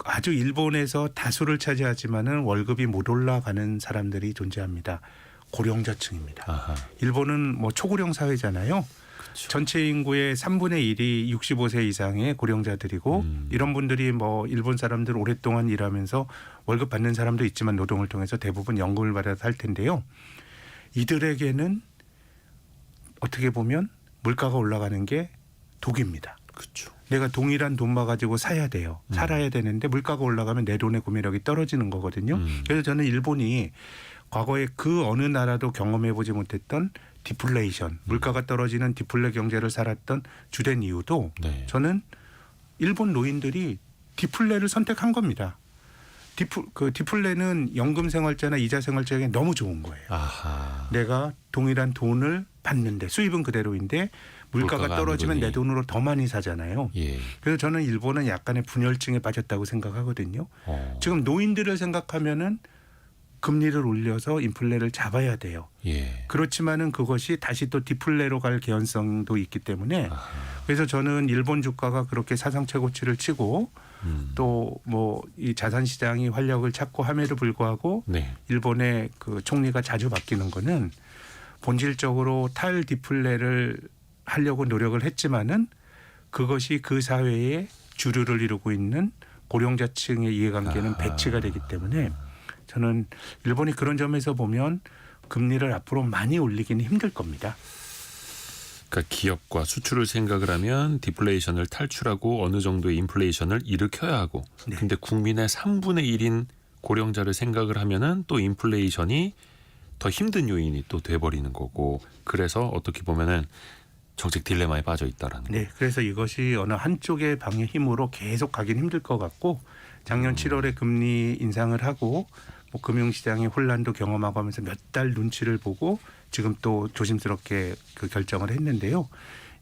아주 일본에서 다수를 차지하지만은 월급이 못 올라가는 사람들이 존재합니다. 고령자층입니다. 아하. 일본은 뭐 초고령 사회잖아요. 그렇죠. 전체 인구의 3분의 1이 65세 이상의 고령자들이고 이런 분들이 뭐 일본 사람들 오랫동안 일하면서 월급 받는 사람도 있지만 노동을 통해서 대부분 연금을 받아서 할 텐데요. 이들에게는 어떻게 보면 물가가 올라가는 게 독입니다. 그렇죠. 내가 동일한 돈만 가지고 사야 돼요. 살아야 되는데 물가가 올라가면 내 돈의 구매력이 떨어지는 거거든요. 그래서 저는 일본이 과거에 그 어느 나라도 경험해보지 못했던 디플레이션, 물가가 떨어지는 디플레 경제를 살았던 주된 이유도 네. 저는 일본 노인들이 디플레를 선택한 겁니다. 디플레는 연금 생활자나 이자 생활자에게 너무 좋은 거예요. 아하. 내가 동일한 돈을 받는데 수입은 그대로인데 물가가 떨어지면 내 돈으로 더 많이 사잖아요. 예. 그래서 저는 일본은 약간의 분열증에 빠졌다고 생각하거든요. 지금 노인들을 생각하면은 금리를 올려서 인플레를 잡아야 돼요. 예. 그렇지만은 그것이 다시 또 디플레로 갈 개연성도 있기 때문에 그래서 저는 일본 주가가 그렇게 사상 최고치를 치고 또 뭐 이 자산 시장이 활력을 찾고 함에도 불구하고 네. 일본의 그 총리가 자주 바뀌는 거는 본질적으로 탈디플레를 하려고 노력을 했지만은 그것이 그 사회의 주류를 이루고 있는 고령자층의 이해관계는 배치가 되기 때문에 저는 일본이 그런 점에서 보면 금리를 앞으로 많이 올리기는 힘들 겁니다. 그러니까 기업과 수출을 생각을 하면 디플레이션을 탈출하고 어느 정도의 인플레이션을 일으켜야 하고 네. 근데 국민의 3분의 1인 고령자를 생각을 하면은 또 인플레이션이 더 힘든 요인이 또 돼버리는 거고 그래서 어떻게 보면은 정책 딜레마에 빠져 있다라는 네, 그래서 이것이 어느 한쪽의 방의 힘으로 계속 가긴 힘들 것 같고 작년 7월에 금리 인상을 하고 뭐 금융시장의 혼란도 경험하고 하면서 몇 달 눈치를 보고 지금 또 조심스럽게 그 결정을 했는데요.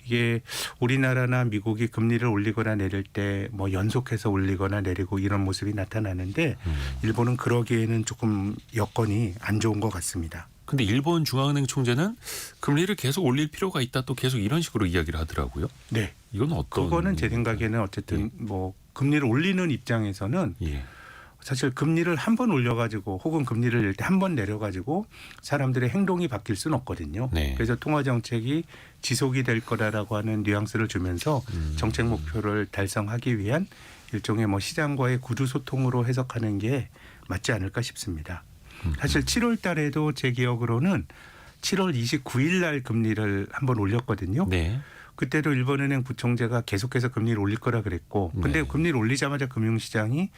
이게 우리나라나 미국이 금리를 올리거나 내릴 때 뭐 연속해서 올리거나 내리고 이런 모습이 나타나는데 일본은 그러기에는 조금 여건이 안 좋은 것 같습니다. 근데 일본 중앙은행 총재는 금리를 계속 올릴 필요가 있다 또 계속 이런 식으로 이야기를 하더라고요. 네. 이건 어떤? 그거는 제 생각에는 어쨌든 뭐 금리를 올리는 입장에서는 예. 사실 금리를 한 번 올려가지고 혹은 금리를 낼 때 한 번 내려가지고 사람들의 행동이 바뀔 수는 없거든요. 네. 그래서 통화 정책이 지속이 될 거라고 하는 뉘앙스를 주면서 정책 목표를 달성하기 위한 일종의 뭐 시장과의 구두 소통으로 해석하는 게 맞지 않을까 싶습니다. 사실 7월 달에도 제 기억으로는 7월 29일 날 금리를 한번 올렸거든요. 네. 그때도 일본은행 부총재가 계속해서 금리를 올릴 거라 그랬고 근데 네. 금리를 올리자마자 금융시장이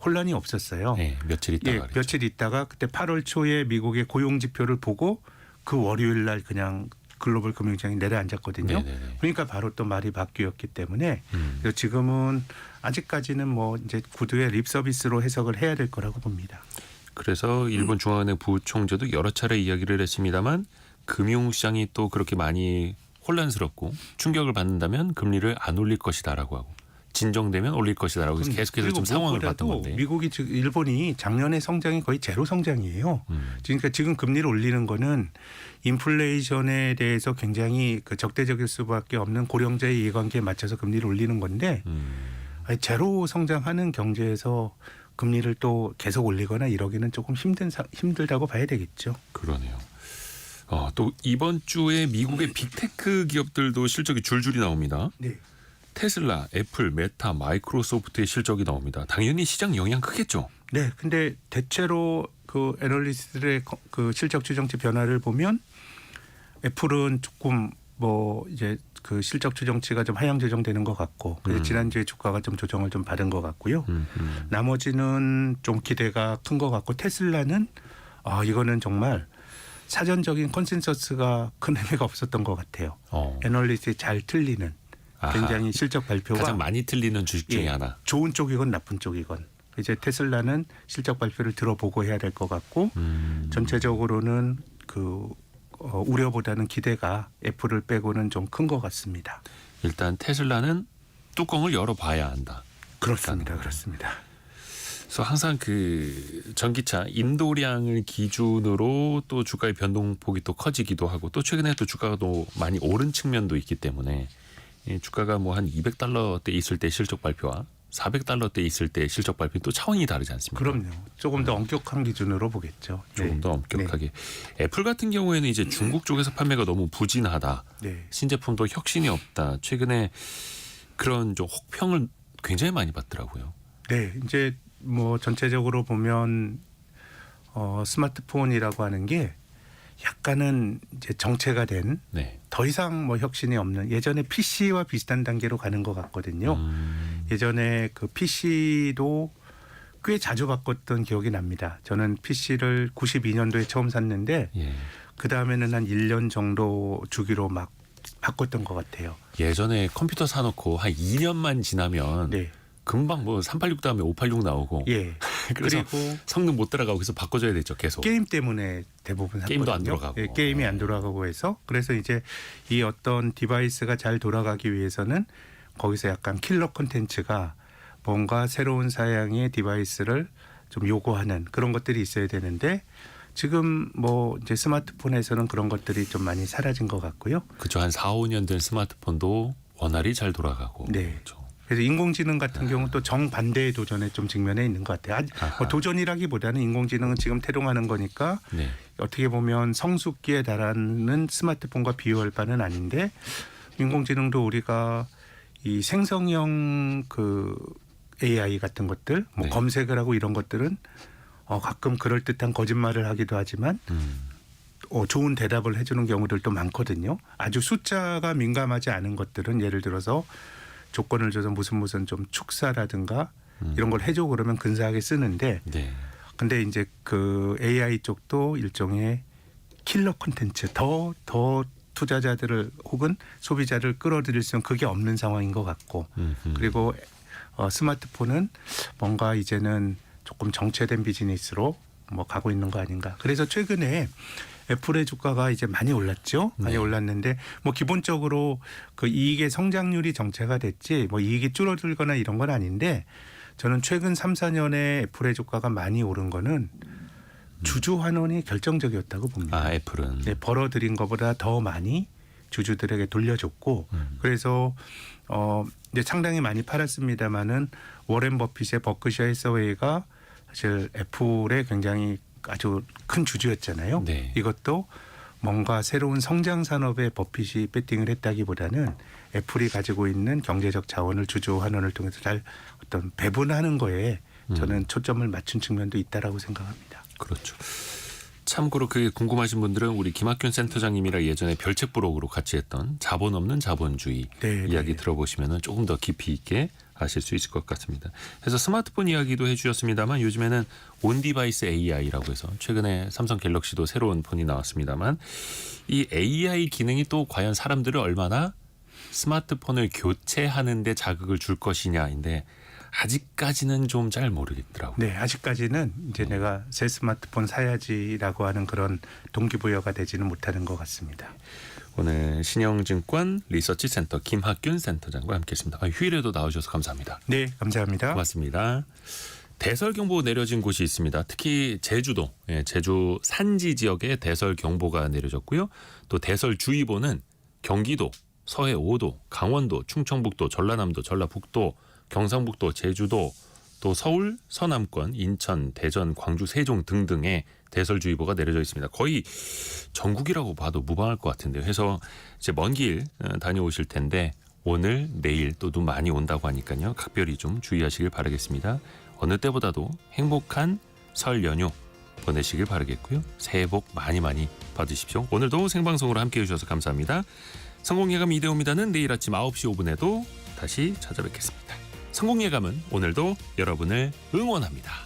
혼란이 없었어요. 네. 며칠 있다가 예, 그랬죠. 며칠 있다가 그때 8월 초에 미국의 고용 지표를 보고 그 월요일 날 그냥 글로벌 금융시장이 내려앉았거든요. 네네네. 그러니까 바로 또 말이 바뀌었기 때문에 그래서 지금은 아직까지는 뭐 이제 구두의 립 서비스로 해석을 해야 될 거라고 봅니다. 그래서 일본 중앙은행 부총재도 여러 차례 이야기를 했습니다만 금융시장이 또 그렇게 많이 혼란스럽고 충격을 받는다면 금리를 안 올릴 것이다라고 하고 진정되면 올릴 것이다라고 해서 계속해서 좀 상황을 봤던 건데. 미국이 일본이 작년에 성장이 거의 제로 성장이에요. 그러니까 지금 금리를 올리는 거는 인플레이션에 대해서 굉장히 그 적대적일 수밖에 없는 고령자의 이해관계에 맞춰서 금리를 올리는 건데 제로 성장하는 경제에서 금리를 또 계속 올리거나 이러기는 조금 힘들다고 봐야 되겠죠. 그러네요. 또 이번 주에 미국의 빅테크 기업들도 실적이 줄줄이 나옵니다. 네. 테슬라, 애플, 메타, 마이크로소프트의 실적이 나옵니다. 당연히 시장 영향 크겠죠. 네. 근데 대체로 그 애널리스트들의 그 실적 추정치 변화를 보면 애플은 조금 뭐 이제 그 실적 추정치가 좀 하향 조정되는 것 같고 그래서 지난주에 주가가 좀 조정을 좀 받은 것 같고요. 나머지는 좀 기대가 큰 것 같고 테슬라는 이거는 정말 사전적인 컨센서스가 큰 의미가 없었던 것 같아요. 애널리스트에 잘 틀리는 굉장히 실적 발표가 가장 많이 틀리는 주식 중에 하나. 좋은 쪽이건 나쁜 쪽이건 이제 테슬라는 실적 발표를 들어보고 해야 될 것 같고 전체적으로는 그 우려보다는 기대가 애플을 빼고는 좀 큰 것 같습니다. 일단 테슬라는 뚜껑을 열어봐야 한다. 그렇습니다. 그렇습니다. 그래서 항상 그 전기차 인도량을 기준으로 또 주가의 변동폭이 또 커지기도 하고 또 최근에 또 주가가 또 많이 오른 측면도 있기 때문에 주가가 뭐 한 200달러대 있을 때 실적 발표와 400달러대 있을 때 실적 발표 또 차원이 다르지 않습니까? 그럼요. 조금 더 엄격한 기준으로 보겠죠. 조금 더 엄격하게. 애플 같은 경우에는 이제 중국 쪽에서 판매가 너무 부진하다. 네. 신제품도 혁신이 없다. 최근에 그런 좀 혹평을 굉장히 많이 받더라고요. 네. 이제 뭐 전체적으로 보면 스마트폰이라고 하는 게 약간은 이제 정체가 된 네. 더 이상 뭐 혁신이 없는 예전에 PC와 비슷한 단계로 가는 것 같거든요. 예전에 그 PC도 꽤 자주 바꿨던 기억이 납니다. 저는 PC를 92년도에 처음 샀는데 예. 그 다음에는 한 1년 정도 주기로 막 바꿨던 것 같아요. 예전에 컴퓨터 사놓고 한 2년만 지나면 네, 금방 뭐 386 다음에 586 나오고 예. 그래서 그리고 성능 못 따라가고 그래서 바꿔줘야 됐죠 계속. 게임 때문에 대부분 샀거든요. 게임도 안 돌아가고. 예, 게임이 안 돌아가고 해서 그래서 이제 이 어떤 디바이스가 잘 돌아가기 위해서는 거기서 약간 킬러 콘텐츠가 뭔가 새로운 사양의 디바이스를 좀 요구하는 그런 것들이 있어야 되는데 지금 뭐 이제 스마트폰에서는 그런 것들이 좀 많이 사라진 것 같고요. 그죠. 한 4, 5년 된 스마트폰도 원활히 잘 돌아가고. 네. 그렇죠. 그래서 인공지능 같은 경우는 또 정반대의 도전에 좀 직면해 있는 것 같아요. 뭐 도전이라기보다는 인공지능은 지금 태동하는 거니까 네. 어떻게 보면 성숙기에 달하는 스마트폰과 비교할 바는 아닌데 인공지능도 우리가 이 생성형 그 AI 같은 것들 뭐 네. 검색을 하고 이런 것들은 가끔 그럴듯한 거짓말을 하기도 하지만 좋은 대답을 해주는 경우들도 많거든요. 아주 숫자가 민감하지 않은 것들은 예를 들어서 조건을 줘서 무슨 좀 축사라든가 이런 걸 해줘 그러면 근사하게 쓰는데 네. 근데 이제 그 AI 쪽도 일종의 킬러 콘텐츠 더 투자자들을 혹은 소비자를 끌어들일 수는 그게 없는 상황인 것 같고 그리고 스마트폰은 뭔가 이제는 조금 정체된 비즈니스로 뭐 가고 있는 거 아닌가. 그래서 최근에 애플의 주가가 이제 많이 올랐죠. 많이 네. 올랐는데 뭐 기본적으로 그 이익의 성장률이 정체가 됐지 뭐 이익이 줄어들거나 이런 건 아닌데 저는 최근 3, 4년에 애플의 주가가 많이 오른 거는 주주 환원이 결정적이었다고 봅니다. 아 애플은. 네, 벌어들인 것보다 더 많이 주주들에게 돌려줬고 그래서 이제 상당히 많이 팔았습니다마는 워렌 버핏의 버크셔 해서웨이가 사실 애플의 굉장히 아주 큰 주주였잖아요. 네. 이것도 뭔가 새로운 성장 산업에 버핏이 배팅을 했다기보다는 애플이 가지고 있는 경제적 자원을 주주 환원을 통해서 잘 어떤 배분하는 거에 저는 초점을 맞춘 측면도 있다라고 생각합니다. 그렇죠. 참고로 그게 궁금하신 분들은 우리 김학균 센터장님이랑 예전에 별책 부록으로 같이 했던 자본 없는 자본주의 네, 이야기 네. 들어보시면 조금 더 깊이 있게 아실 수 있을 것 같습니다. 그래서 스마트폰 이야기도 해주셨습니다만 요즘에는 온디바이스 AI라고 해서 최근에 삼성 갤럭시도 새로운 폰이 나왔습니다만 이 AI 기능이 또 과연 사람들을 얼마나 스마트폰을 교체하는 데 자극을 줄 것이냐인데 아직까지는 좀 잘 모르겠더라고요. 네, 아직까지는 이제 내가 새 스마트폰 사야지라고 하는 그런 동기부여가 되지는 못하는 것 같습니다. 오늘 신영증권 리서치센터 김학균 센터장과 함께했습니다. 휴일에도 나오셔서 감사합니다. 네, 감사합니다. 고맙습니다. 대설 경보 내려진 곳이 있습니다. 특히 제주도, 제주 산지 지역에 대설 경보가 내려졌고요. 또 대설 주의보는 경기도, 서해 5도, 강원도, 충청북도, 전라남도, 전라북도, 경상북도, 제주도, 또 서울, 서남권, 인천, 대전, 광주, 세종 등등의 대설주의보가 내려져 있습니다. 거의 전국이라고 봐도 무방할 것 같은데요. 해서 이제 먼 길 다녀오실 텐데 오늘, 내일 또 눈 많이 온다고 하니까요. 각별히 좀 주의하시길 바라겠습니다. 어느 때보다도 행복한 설 연휴 보내시길 바라겠고요. 새해 복 많이 받으십시오. 오늘도 생방송으로 함께해 주셔서 감사합니다. 성공예감 이대호입니다는 내일 아침 9시 5분에도 다시 찾아뵙겠습니다. 성공예감은 오늘도 여러분을 응원합니다.